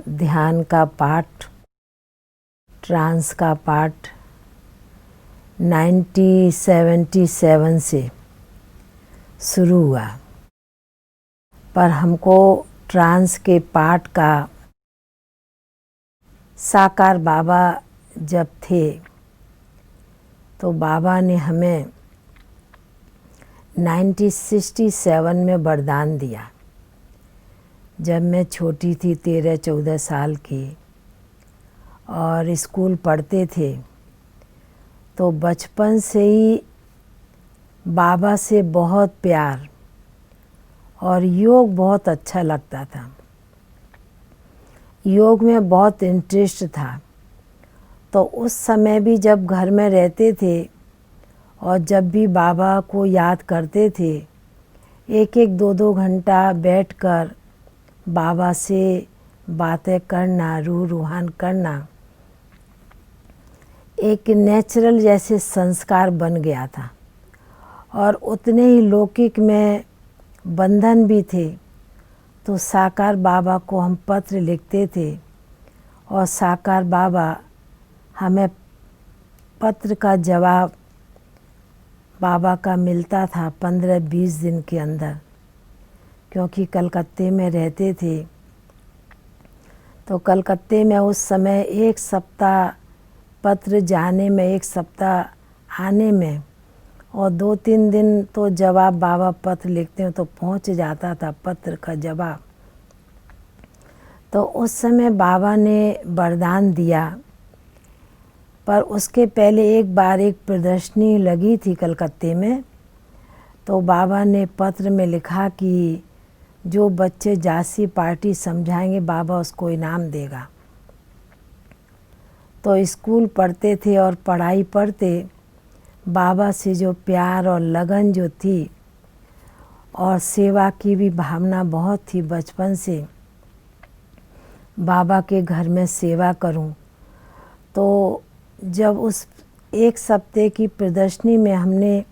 ध्यान का पाठ, ट्रांस का पाठ 1977 से शुरू हुआ, पर हमको ट्रांस के पाठ का साकार बाबा जब थे तो बाबा ने हमें 1967 में वरदान दिया। जब मैं छोटी थी 13-14 साल की और स्कूल पढ़ते थे तो बचपन से ही बाबा से बहुत प्यार और योग बहुत अच्छा लगता था। योग में बहुत इंटरेस्ट था। तो उस समय भी जब घर में रहते थे और जब भी बाबा को याद करते थे, एक 2 घंटा बैठकर बाबा से बातें करना, रूहान करना एक नेचुरल जैसे संस्कार बन गया था। और उतने ही लौकिक में बंधन भी थे। तो साकार बाबा को हम पत्र लिखते थे और साकार बाबा हमें पत्र का जवाब बाबा का मिलता था 15-20 दिन के अंदर, क्योंकि कलकत्ते में रहते थे। तो कलकत्ते में उस समय 1 सप्ताह पत्र जाने में, 1 सप्ताह आने में, और 2-3 दिन तो जवाब बाबा पत्र लिखते हैं तो पहुंच जाता था पत्र का जवाब। तो उस समय बाबा ने वरदान दिया। पर उसके पहले एक बार एक प्रदर्शनी लगी थी कलकत्ते में, तो बाबा ने पत्र में लिखा कि जो बच्चे जासी पार्टी समझाएंगे बाबा उसको इनाम देगा। तो स्कूल पढ़ते थे और पढ़ाई पढ़ते बाबा से जो प्यार और लगन जो थी और सेवा की भी भावना बहुत थी बचपन से, बाबा के घर में सेवा करूं। तो जब उस 1 सप्ते की प्रदर्शनी में हमने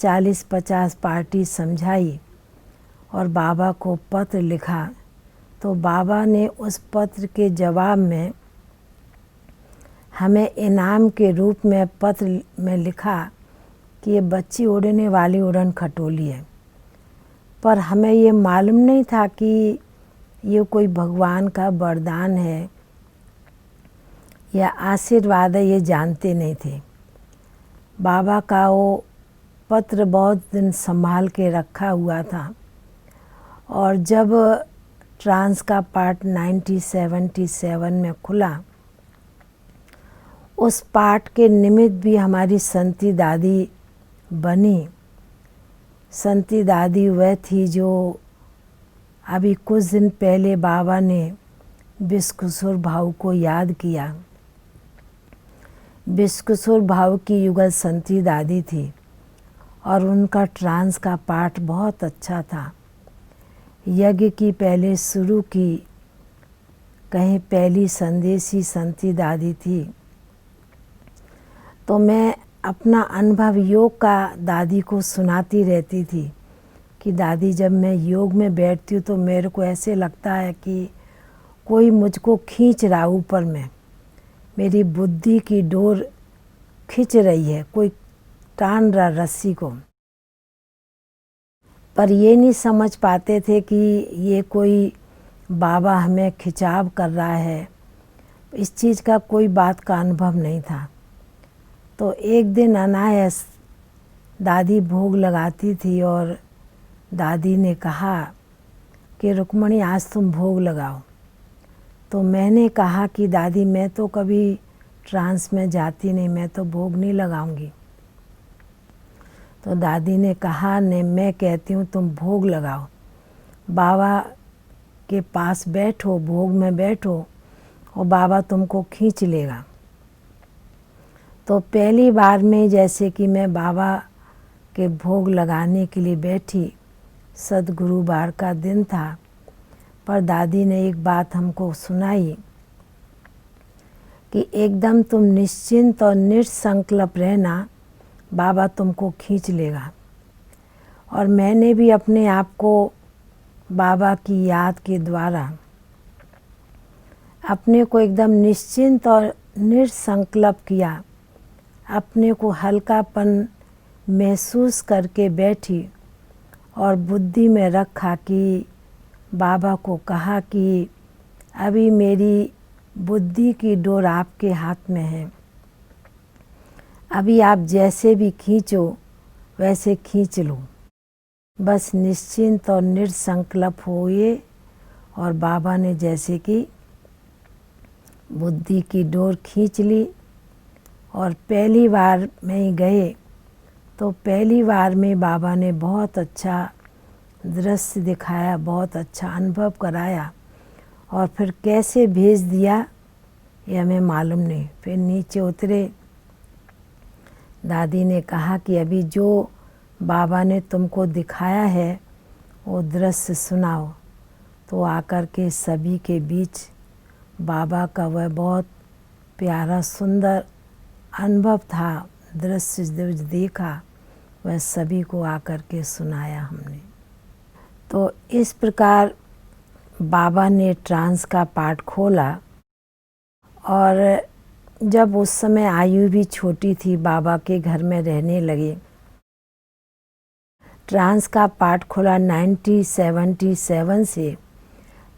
40-50 पार्टी समझाई और बाबा को पत्र लिखा, तो बाबा ने उस पत्र के जवाब में हमें इनाम के रूप में पत्र में लिखा कि ये बच्ची उड़ने वाली उड़न खटोली है। पर हमें ये मालूम नहीं था कि ये कोई भगवान का वरदान है या आशीर्वाद है, ये जानते नहीं थे। बाबा का वो पत्र बहुत दिन संभाल के रखा हुआ था। और जब ट्रांस का पाठ 1977 में खुला, उस पाठ के निमित्त भी हमारी संती दादी बनी। संती दादी वह थी जो अभी कुछ दिन पहले बाबा ने विश्वकिशोर भाऊ को याद किया। विश्वकिशोर भाऊ की युगल संती दादी थी और उनका ट्रांस का पाठ बहुत अच्छा था। यज्ञ की पहले शुरू की, कहीं पहली संदेशी संती दादी थी। तो मैं अपना अनुभव योग का दादी को सुनाती रहती थी कि दादी जब मैं योग में बैठती हूँ तो मेरे को ऐसे लगता है कि कोई मुझको खींच रहा ऊपर में, मेरी बुद्धि की डोर खींच रही है, कोई टान रहा रस्सी को। पर ये नहीं समझ पाते थे कि ये कोई बाबा हमें खिंचाव कर रहा है। इस चीज़ का कोई बात का अनुभव नहीं था। तो एक दिन अनायास दादी भोग लगाती थी और दादी ने कहा कि रुक्मणी आज तुम भोग लगाओ। तो मैंने कहा कि दादी मैं तो कभी ट्रांस में जाती नहीं, मैं तो भोग नहीं लगाऊंगी। तो दादी ने कहा नहीं, मैं कहती हूँ तुम भोग लगाओ, बाबा के पास बैठो, भोग में बैठो और बाबा तुमको खींच लेगा। तो पहली बार में जैसे कि मैं बाबा के भोग लगाने के लिए बैठी, सद्गुरुवार का दिन था, पर दादी ने एक बात हमको सुनाई कि एकदम तुम निश्चिंत और निसंकल्प रहना, बाबा तुमको खींच लेगा। और मैंने भी अपने आप को बाबा की याद के द्वारा अपने को एकदम निश्चिंत और निसंकल्प किया, अपने को हल्कापन महसूस करके बैठी और बुद्धि में रखा कि बाबा को कहा कि अभी मेरी बुद्धि की डोर आपके हाथ में है, अभी आप जैसे भी खींचो वैसे खींच लो। बस निश्चिंत और निसंकल्प होइए। और बाबा ने जैसे कि बुद्धि की डोर खींच ली और पहली बार में ही गए तो पहली बार में बाबा ने बहुत अच्छा दृश्य दिखाया, बहुत अच्छा अनुभव कराया। और फिर कैसे भेज दिया ये हमें मालूम नहीं। फिर नीचे उतरे, दादी ने कहा कि अभी जो बाबा ने तुमको दिखाया है वो दृश्य सुनाओ। तो आकर के सभी के बीच बाबा का वह बहुत प्यारा सुंदर अनुभव था, दृश्य जो देखा वह सभी को आकर के सुनाया हमने। तो इस प्रकार बाबा ने ट्रांस का पाठ खोला। और जब उस समय आयु भी छोटी थी, बाबा के घर में रहने लगे। ट्रांस का पाठ खोला 1977 से,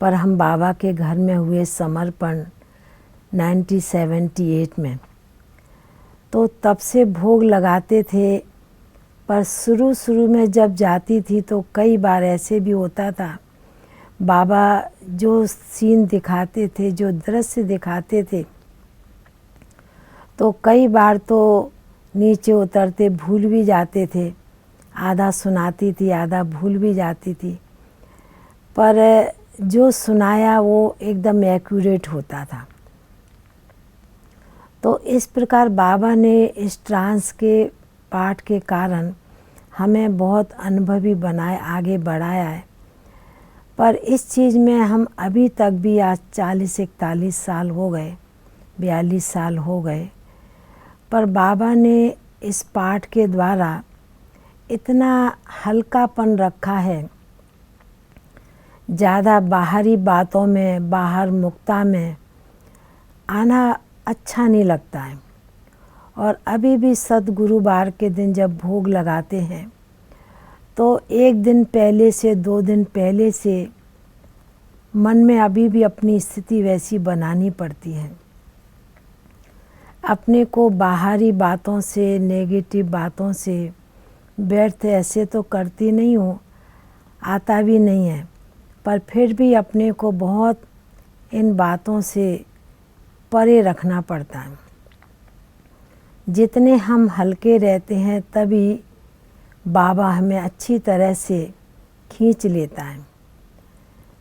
पर हम बाबा के घर में हुए समर्पण 1978 में। तो तब से भोग लगाते थे, पर शुरू में जब जाती थी तो कई बार ऐसे भी होता था, बाबा जो सीन दिखाते थे, जो दृश्य दिखाते थे, तो कई बार तो नीचे उतरते भूल भी जाते थे। आधा सुनाती थी, आधा भूल भी जाती थी, पर जो सुनाया वो एकदम एक्यूरेट होता था। तो इस प्रकार बाबा ने इस ट्रांस के पाठ के कारण हमें बहुत अनुभवी बनाए, आगे बढ़ाया है। पर इस चीज़ में हम अभी तक भी आज 40-41 साल हो गए, 42 साल हो गए, पर बाबा ने इस पाठ के द्वारा इतना हल्कापन रखा है। ज़्यादा बाहरी बातों में, बाहर मुक्ता में आना अच्छा नहीं लगता है। और अभी भी सद्गुरुवार के दिन जब भोग लगाते हैं तो 1 दिन पहले से 2 दिन पहले से मन में अभी भी अपनी स्थिति वैसी बनानी पड़ती है। अपने को बाहरी बातों से, नेगेटिव बातों से व्यर्थ ऐसे तो करती नहीं हूँ, आता भी नहीं है, पर फिर भी अपने को बहुत इन बातों से परे रखना पड़ता है। जितने हम हल्के रहते हैं तभी बाबा हमें अच्छी तरह से खींच लेता है।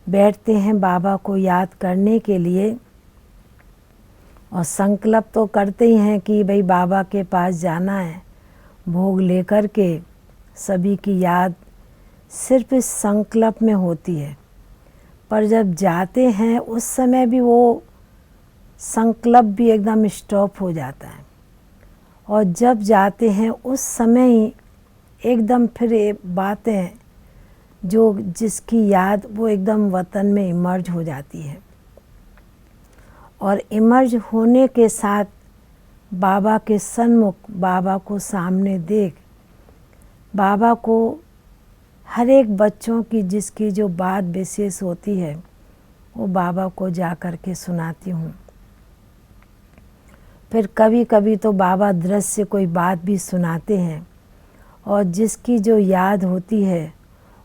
बैठते हैं बाबा को याद करने के लिए और संकल्प तो करते ही हैं कि भाई बाबा के पास जाना है, भोग लेकर के सभी की याद सिर्फ इस संकल्प में होती है। पर जब जाते हैं उस समय भी वो संकल्प भी एकदम स्टॉप हो जाता है। और जब जाते हैं उस समय ही एकदम फिर ये बातें जो जिसकी याद वो एकदम वतन में इमर्ज हो जाती है। और इमर्ज होने के साथ बाबा के सन्मुख, बाबा को सामने देख, बाबा को हर एक बच्चों की जिसकी जो बात विशेष होती है वो बाबा को जा कर के सुनाती हूँ। फिर कभी कभी तो बाबा दृश्य कोई बात भी सुनाते हैं और जिसकी जो याद होती है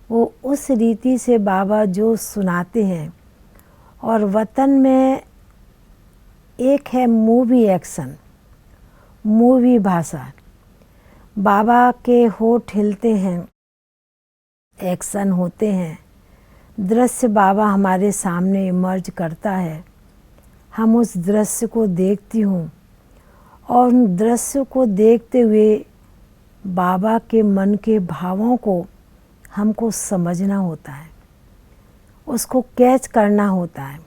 वो उस रीति से बाबा जो सुनाते हैं। और वतन में एक है मूवी एक्शन, मूवी भाषा। बाबा के होठ हिलते हैं, एक्शन होते हैं, दृश्य बाबा हमारे सामने इमर्ज करता है, हम उस दृश्य को देखती हूँ। और उन दृश्य को देखते हुए बाबा के मन के भावों को हमको समझना होता है, उसको कैच करना होता है।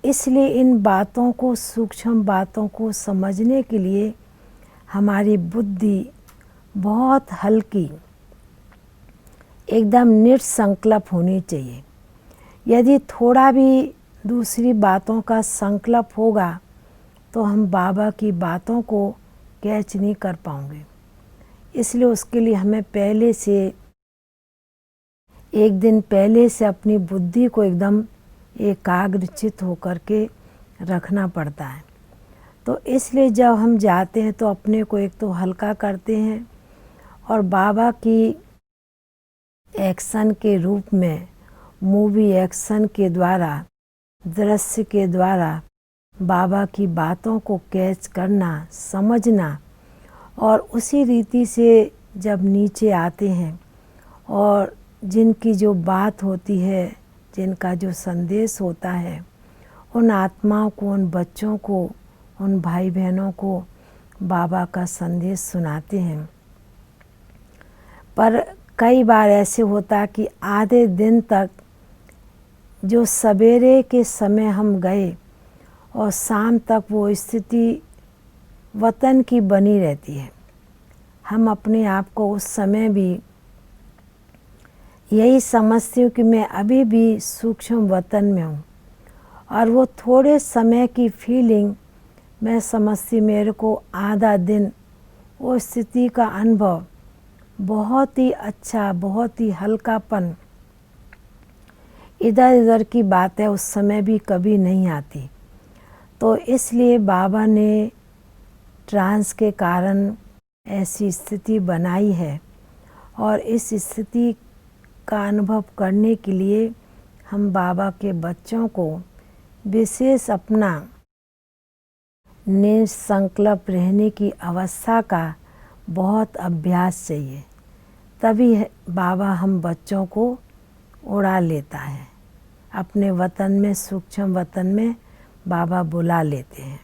इसलिए इन बातों को, सूक्ष्म बातों को समझने के लिए हमारी बुद्धि बहुत हल्की, एकदम निसंकल्प होनी चाहिए। यदि थोड़ा भी दूसरी बातों का संकल्प होगा तो हम बाबा की बातों को कैच नहीं कर पाएंगे। इसलिए उसके लिए हमें पहले से एक दिन पहले से अपनी बुद्धि को एकदम एकाग्रचित होकर के रखना पड़ता है। तो इसलिए जब हम जाते हैं तो अपने को एक तो हल्का करते हैं और बाबा की एक्शन के रूप में, मूवी एक्शन के द्वारा, दृश्य के द्वारा बाबा की बातों को कैच करना, समझना और उसी रीति से जब नीचे आते हैं और जिनकी जो बात होती है, जिनका जो संदेश होता है, उन आत्माओं को, उन बच्चों को, उन भाई बहनों को बाबा का संदेश सुनाते हैं। पर कई बार ऐसे होता कि आधे दिन तक जो सवेरे के समय हम गए और शाम तक वो स्थिति वतन की बनी रहती है। हम अपने आप को उस समय भी यही समझती हूँ कि मैं अभी भी सूक्ष्म वतन में हूँ और वो थोड़े समय की फीलिंग मैं समझती, मेरे को आधा दिन वो स्थिति का अनुभव बहुत ही अच्छा, बहुत ही हल्कापन, इधर उधर की बातें उस समय भी कभी नहीं आती। तो इसलिए बाबा ने ट्रांस के कारण ऐसी स्थिति बनाई है और इस स्थिति का अनुभव करने के लिए हम बाबा के बच्चों को विशेष अपना निसंकल्प रहने की अवस्था का बहुत अभ्यास चाहिए, तभी बाबा हम बच्चों को उड़ा लेता है, अपने वतन में, सूक्ष्म वतन में बाबा बुला लेते हैं।